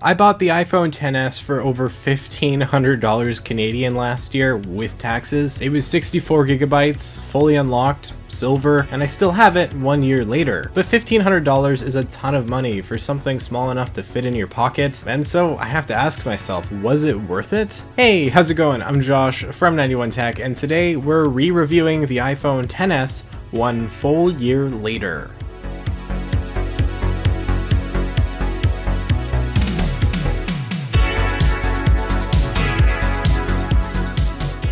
I bought the iPhone XS for over $1,500 Canadian last year with taxes. It was 64 gigabytes, fully unlocked, silver, and I still have it 1 year later. But $1,500 is a ton of money for something small enough to fit in your pocket, and so I have to ask myself, was it worth it? Hey, how's it going? I'm Josh from 91 Tech, and today we're re-reviewing the iPhone XS 1 full year later.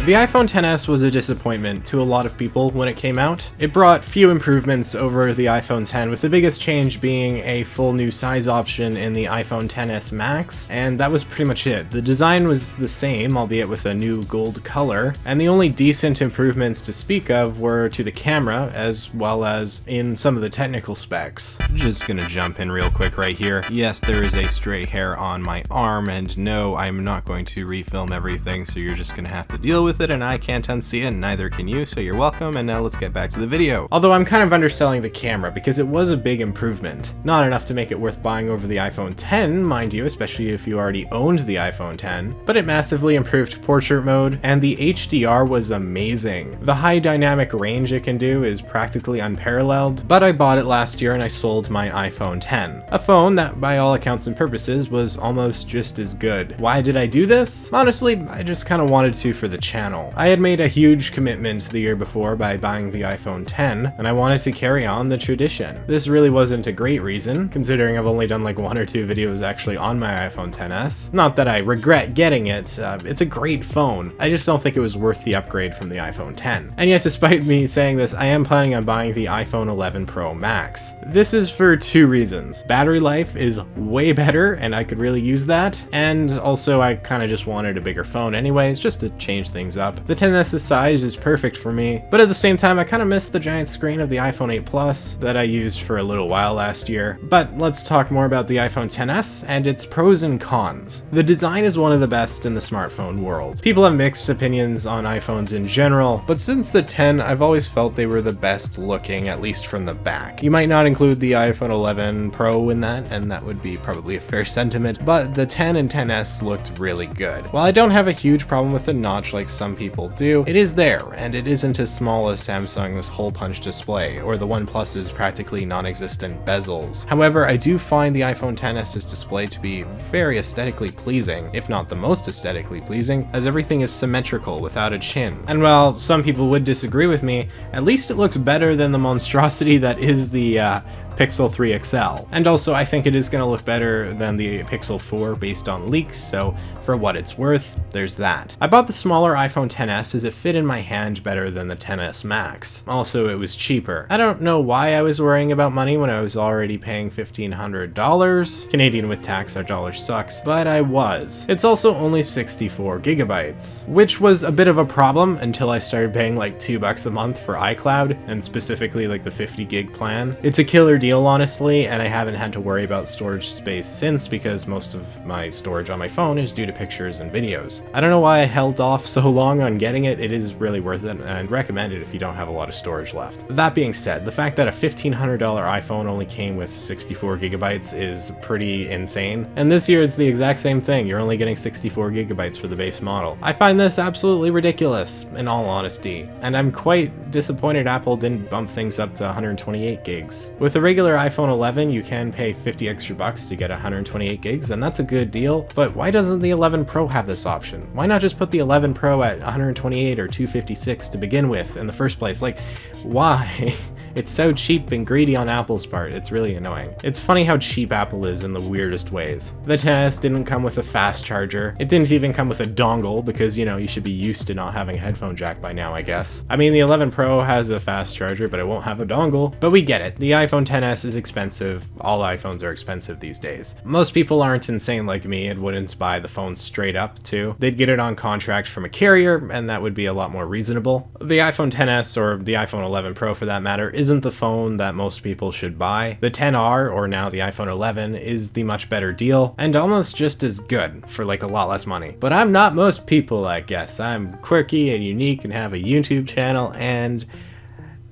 The iPhone XS was a disappointment to a lot of people when it came out. It brought few improvements over the iPhone X, with the biggest change being a full new size option in the iPhone XS Max, and that was pretty much it. The design was the same, albeit with a new gold color, and the only decent improvements to speak of were to the camera, as well as in some of the technical specs. Just gonna jump in real quick right here. Yes, there is a stray hair on my arm, and no, I'm not going to refilm everything, so you're just gonna have to deal with it, and I can't unsee it, and neither can you, so you're welcome, and now let's get back to the video. Although I'm kind of underselling the camera, because it was a big improvement. Not enough to make it worth buying over the iPhone X, mind you, especially if you already owned the iPhone X, but it massively improved portrait mode, and the HDR was amazing. The high dynamic range it can do is practically unparalleled, but I bought it last year and I sold my iPhone X. A phone that, by all accounts and purposes, was almost just as good. Why did I do this? Honestly, I just kind of wanted to for the channel. I had made a huge commitment the year before by buying the iPhone X, and I wanted to carry on the tradition. This really wasn't a great reason, considering I've only done like 1 or 2 videos actually on my iPhone XS. Not that I regret getting it, it's a great phone. I just don't think it was worth the upgrade from the iPhone X. And yet, despite me saying this, I am planning on buying the iPhone 11 Pro Max. This is for 2 reasons. Battery life is way better, and I could really use that, and also I kind of just wanted a bigger phone anyways, just to change things up. The XS's size is perfect for me, but at the same time I kind of miss the giant screen of the iPhone 8 Plus that I used for a little while last year. But let's talk more about the iPhone XS and its pros and cons. The design is one of the best in the smartphone world. People have mixed opinions on iPhones in general, but since the X I've always felt they were the best looking, at least from the back. You might not include the iPhone 11 Pro in that, and that would be probably a fair sentiment, but the X and XS looked really good. While I don't have a huge problem with the notch like some people do, it is there, and it isn't as small as Samsung's hole punch display or the OnePlus's practically non-existent bezels. However, I do find the iPhone XS's display to be very aesthetically pleasing, if not the most aesthetically pleasing, as everything is symmetrical without a chin. And while some people would disagree with me, at least it looks better than the monstrosity that is the Pixel 3 XL. And also, I think it is going to look better than the Pixel 4 based on leaks, so for what it's worth, there's that. I bought the smaller iPhone XS as it fit in my hand better than the XS Max. Also, it was cheaper. I don't know why I was worrying about money when I was already paying $1,500. Canadian with tax, our dollar sucks, but I was. It's also only 64 gigabytes, which was a bit of a problem until I started paying like $2 a month for iCloud, and specifically like the 50 gig plan. It's a killer deal, honestly, and I haven't had to worry about storage space since, because most of my storage on my phone is due to pictures and videos. I don't know why I held off so long on getting it. It is really worth it, and I'd recommend it if you don't have a lot of storage left. That being said, the fact that a $1,500 iPhone only came with 64 gigabytes is pretty insane, and this year it's the exact same thing. You're only getting 64 gigabytes for the base model. I find this absolutely ridiculous, in all honesty, and I'm quite disappointed Apple didn't bump things up to 128 gigs. With a regular iPhone 11, you can pay 50 extra bucks to get 128 gigs, and that's a good deal, but why doesn't the 11 Pro have this option? Why not just put the 11 Pro at 128 or 256 to begin with in the first place? Like, why? It's so cheap and greedy on Apple's part, it's really annoying. It's funny how cheap Apple is in the weirdest ways. The XS didn't come with a fast charger. It didn't even come with a dongle, because, you know, you should be used to not having a headphone jack by now, I guess. I mean, the 11 Pro has a fast charger, but it won't have a dongle. But we get it. The iPhone XS is expensive. All iPhones are expensive these days. Most people aren't insane like me and wouldn't buy the phone straight up, too. They'd get it on contract from a carrier, and that would be a lot more reasonable. The iPhone XS, or the iPhone 11 Pro for that matter, isn't the phone that most people should buy. The XR, or now the iPhone 11, is the much better deal, and almost just as good for like a lot less money. But I'm not most people, I guess. I'm quirky and unique and have a YouTube channel, and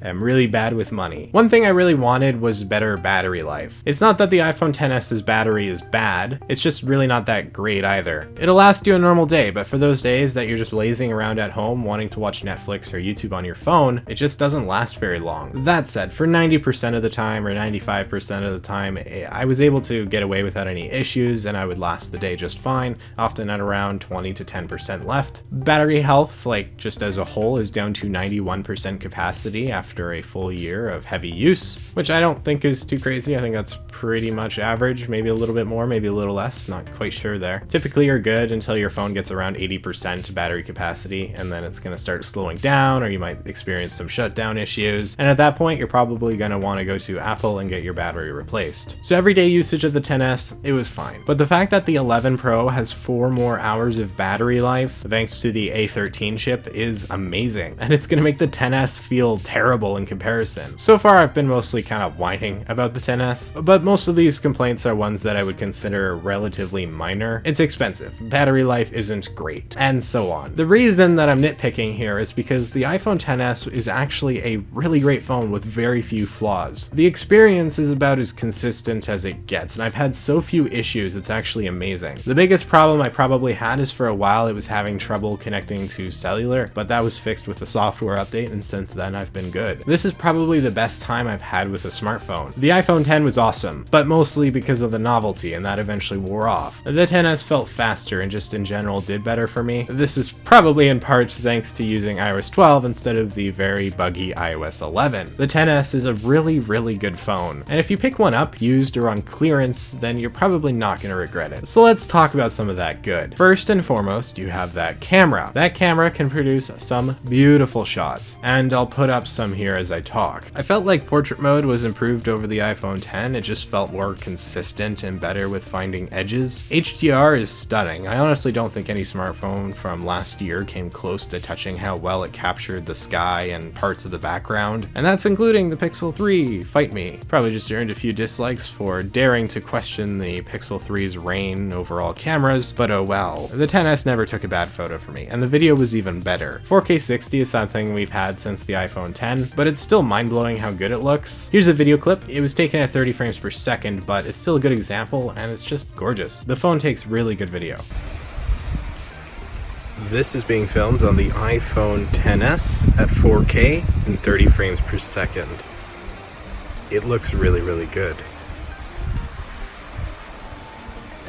am really bad with money. One thing I really wanted was better battery life. It's not that the iPhone XS's battery is bad, it's just really not that great either. It'll last you a normal day, but for those days that you're just lazing around at home wanting to watch Netflix or YouTube on your phone, it just doesn't last very long. That said, for 90% of the time or 95% of the time, I was able to get away without any issues and I would last the day just fine, often at around 20 to 10% left. Battery health, like just as a whole, is down to 91% capacity after a full year of heavy use, which I don't think is too crazy. I think that's pretty much average, maybe a little bit more, maybe a little less, not quite sure there. Typically you're good until your phone gets around 80% battery capacity, and then it's going to start slowing down, or you might experience some shutdown issues, and at that point you're probably going to want to go to Apple and get your battery replaced. So everyday usage of the XS, it was fine. But the fact that the 11 Pro has 4 more hours of battery life thanks to the A13 chip is amazing, and it's going to make the XS feel terrible in comparison. So far I've been mostly kind of whining about the XS, but most of these complaints are ones that I would consider relatively minor. It's expensive, battery life isn't great, and so on. The reason that I'm nitpicking here is because the iPhone XS is actually a really great phone with very few flaws. The experience is about as consistent as it gets, and I've had so few issues, it's actually amazing. The biggest problem I probably had is for a while it was having trouble connecting to cellular, but that was fixed with the software update, and since then I've been good. This is probably the best time I've had with a smartphone. The iPhone X was awesome, but mostly because of the novelty, and that eventually wore off. The XS felt faster and just in general did better for me. This is probably in part thanks to using iOS 12 instead of the very buggy iOS 11. The XS is a really good phone, and if you pick one up used or on clearance, then you're probably not going to regret it. So let's talk about some of that good. First and foremost, you have that camera. That camera can produce some beautiful shots, and I'll put up some here as I talk. I felt like portrait mode was improved over the iPhone X, it just felt more consistent and better with finding edges. HDR is stunning. I honestly don't think any smartphone from last year came close to touching how well it captured the sky and parts of the background, and that's including the Pixel 3. Fight me. Probably just earned a few dislikes for daring to question the Pixel 3's reign over all cameras, but oh well. The XS never took a bad photo for me, and the video was even better. 4K 60 is something we've had since the iPhone X, but it's still mind-blowing how good it looks. Here's a video clip. It was taken at 30 frames per second, but it's still a good example, and it's just gorgeous. The phone takes really good video. This is being filmed on the iPhone XS at 4K and 30 frames per second. It looks really good.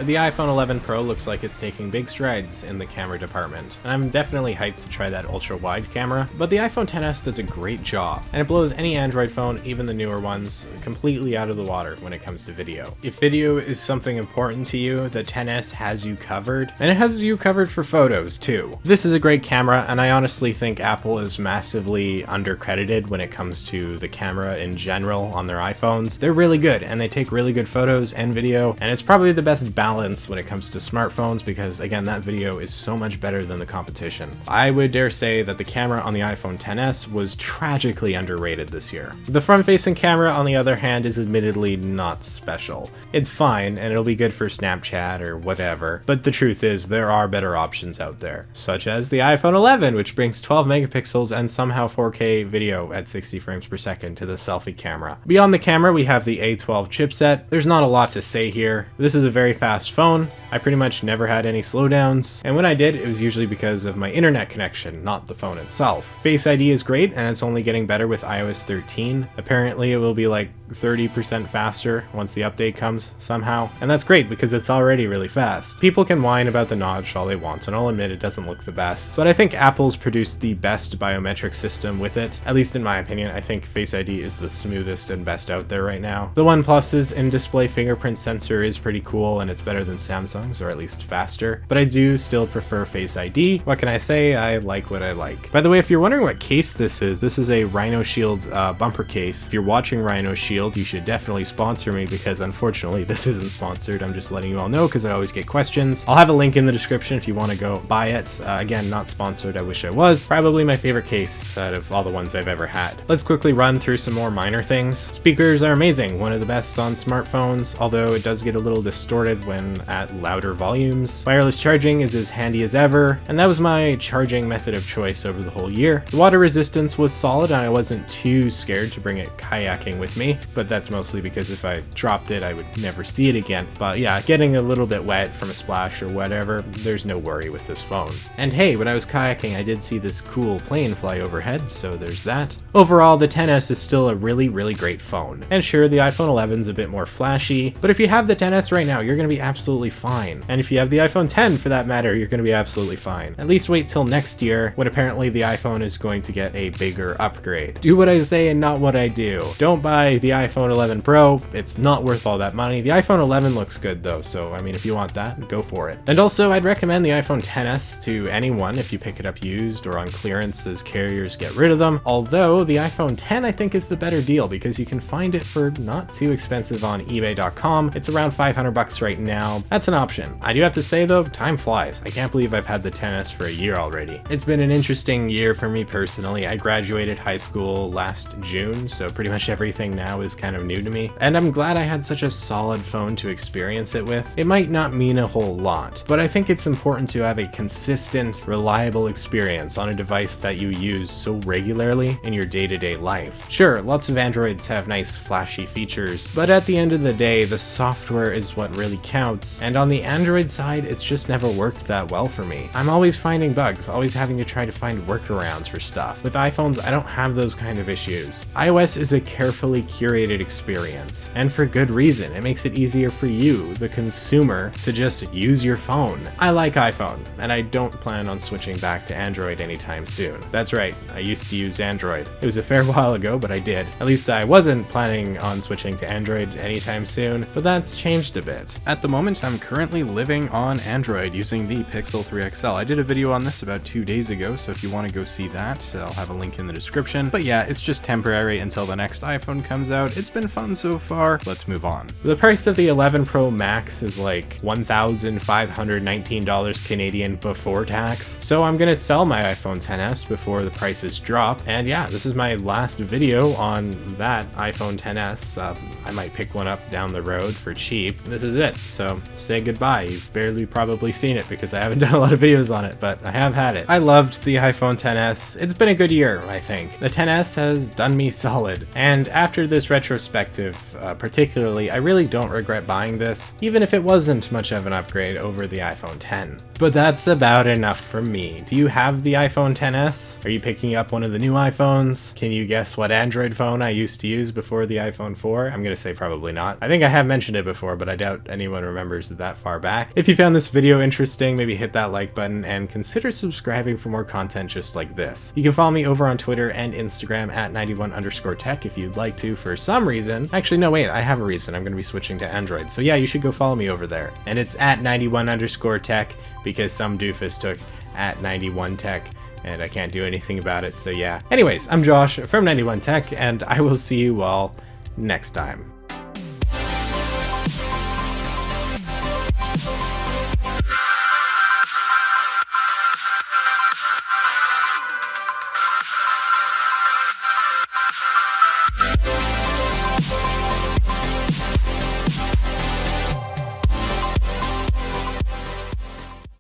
The iPhone 11 Pro looks like it's taking big strides in the camera department, and I'm definitely hyped to try that ultra-wide camera, but the iPhone XS does a great job, and it blows any Android phone, even the newer ones, completely out of the water when it comes to video. If video is something important to you, the XS has you covered, and it has you covered for photos too. This is a great camera, and I honestly think Apple is massively undercredited when it comes to the camera in general on their iPhones. They're really good, and they take really good photos and video, and it's probably the best balance when it comes to smartphones because, again, that video is so much better than the competition. I would dare say that the camera on the iPhone XS was tragically underrated this year. The front-facing camera, on the other hand, is admittedly not special. It's fine, and it'll be good for Snapchat or whatever, but the truth is there are better options out there, such as the iPhone 11, which brings 12 megapixels and somehow 4K video at 60 frames per second to the selfie camera. Beyond the camera, we have the A12 chipset. There's not a lot to say here. This is a very fast phone. I pretty much never had any slowdowns, and when I did, it was usually because of my internet connection, not the phone itself. Face ID is great, and it's only getting better with iOS 13. Apparently it will be like 30% faster once the update comes somehow, and that's great because it's already really fast. People can whine about the notch all they want, and I'll admit it doesn't look the best, but I think Apple's produced the best biometric system with it, at least in my opinion. I think Face ID is the smoothest and best out there right now. The OnePlus's in-display fingerprint sensor is pretty cool, and it's better than Samsung's, or at least faster, but I do still prefer Face ID. What can I say? I like what I like. By the way, if you're wondering what case this is a Rhino Shield bumper case. If you're watching Rhino Shield, field, you should definitely sponsor me, because unfortunately this isn't sponsored. I'm just letting you all know because I always get questions. I'll have a link in the description if you want to go buy it. Again, not sponsored, I wish I was. Probably my favorite case out of all the ones I've ever had. Let's quickly run through some more minor things. Speakers are amazing, one of the best on smartphones, although it does get a little distorted when at louder volumes. Wireless charging is as handy as ever, and that was my charging method of choice over the whole year. The water resistance was solid, and I wasn't too scared to bring it kayaking with me, but that's mostly because if I dropped it, I would never see it again. But yeah, getting a little bit wet from a splash or whatever, there's no worry with this phone. And hey, when I was kayaking, I did see this cool plane fly overhead, so there's that. Overall, the XS is still a really great phone. And sure, the iPhone 11's a bit more flashy, but if you have the XS right now, you're gonna be absolutely fine. And if you have the iPhone 10 for that matter, you're gonna be absolutely fine. At least wait till next year, when apparently the iPhone is going to get a bigger upgrade. Do what I say and not what I do. Don't buy the iPhone 11 Pro, it's not worth all that money. The iPhone 11 looks good though, so I mean, if you want that, go for it. And also, I'd recommend the iPhone XS to anyone if you pick it up used or on clearance as carriers get rid of them. Although the iPhone 10 I think is the better deal because you can find it for not too expensive on eBay.com. It's around 500 bucks right now. That's an option. I do have to say though, time flies. I can't believe I've had the XS for a year already. It's been an interesting year for me personally. I graduated high school last June, so pretty much everything now is kind of new to me. And I'm glad I had such a solid phone to experience it with. It might not mean a whole lot, but I think it's important to have a consistent, reliable experience on a device that you use so regularly in your day-to-day life. Sure, lots of Androids have nice flashy features, but at the end of the day, the software is what really counts, and on the Android side, it's just never worked that well for me. I'm always finding bugs, always having to try to find workarounds for stuff. With iPhones, I don't have those kind of issues. iOS is a carefully curated experience, and for good reason. It makes it easier for you, the consumer, to just use your phone. I like iPhone, and I don't plan on switching back to Android anytime soon. That's right, I used to use Android. It was a fair while ago, but I did. At least I wasn't planning on switching to Android anytime soon, but that's changed a bit. At the moment, I'm currently living on Android using the Pixel 3 XL. I did a video on this about 2 days ago, so if you want to go see that, I'll have a link in the description. But yeah, it's just temporary until the next iPhone comes out. It's been fun so far. Let's move on. The price of the 11 Pro Max is like $1,519 Canadian before tax, so I'm gonna sell my iPhone XS before the prices drop. And yeah, this is my last video on that iPhone XS. I might pick one up down the road for cheap. This is it, so say goodbye. You've barely probably seen it because I haven't done a lot of videos on it, but I have had it. I loved the iPhone XS. It's been a good year, I think. The XS has done me solid, and after this retrospective, particularly, I really don't regret buying this, even if it wasn't much of an upgrade over the iPhone 10. But that's about enough for me. Do you have the iPhone XS? Are you picking up one of the new iPhones? Can you guess what Android phone I used to use before the iPhone 4? I'm gonna say probably not. I think I have mentioned it before, but I doubt anyone remembers it that far back. If you found this video interesting, maybe hit that like button and consider subscribing for more content just like this. You can follow me over on Twitter and Instagram at 91_tech if you'd like to for some reason. Actually, no, wait, I have a reason. I'm gonna be switching to Android. So yeah, you should go follow me over there. And it's at 91_tech because some doofus took at 91tech. And I can't do anything about it, so yeah. Anyways, I'm Josh from 91tech, and I will see you all next time.